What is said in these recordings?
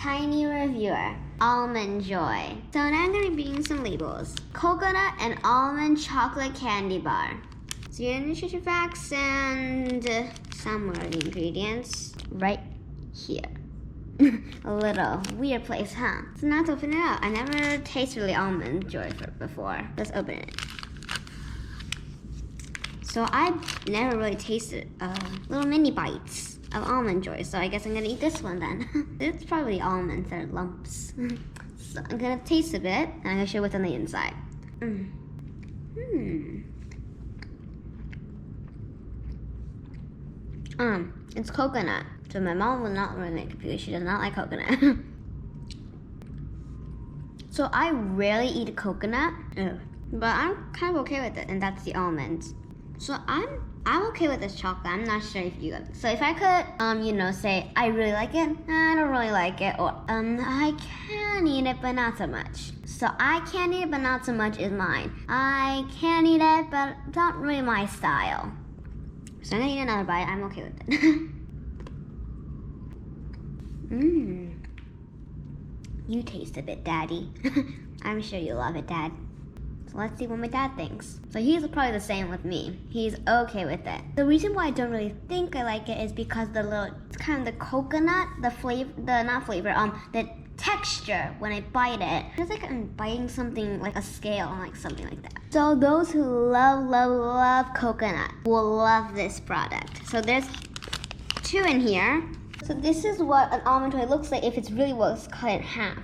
Tiny reviewer, Almond Joy. So now I'm going to be reading some labels. Coconut and almond chocolate candy bar. So your nutrition facts and some more of the ingredients right here. A little weird place, huh? So now let's open it up. I never tasted really Almond Joy before. Let's open it. So I've never really tasted little mini bites of Almond Joy, so I guess I'm gonna eat this one then. It's probably almonds that are lumps. So I'm gonna taste a bit, and I'm gonna show what's on the inside. It's coconut. So my mom will not really make it because she does not like coconut. So I rarely eat coconut, but I'm kind of okay with it, and that's the almonds. So I'm okay with this chocolate. I'm not sure if you guys. So if I could, say I really like it, I don't really like it, or I can eat it but not so much. So I can eat it but not so much is mine. I can eat it but not really my style. So I'm gonna eat another bite. I'm okay with it. You taste a bit, Daddy. I'm sure you love it, Dad. So let's see what my dad thinks. So he's probably the same with me. He's okay with it. The reason why I don't really think I like it is because it's kind of the coconut, the texture when I bite it. It feels like I'm biting something like a scale, like something like that. So those who love coconut will love this product. So there's 2 in here. So this is what an almond joy looks like if it's really was cut in half.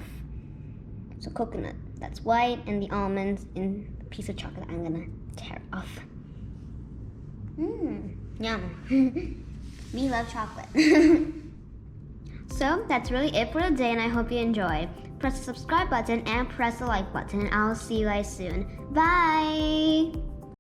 So coconut, that's white, and the almonds in a piece of chocolate I'm gonna tear off. Yum. Me love chocolate. So that's really it for today, and I hope you enjoy. Press the subscribe button and press the like button, and I'll see you guys soon. Bye!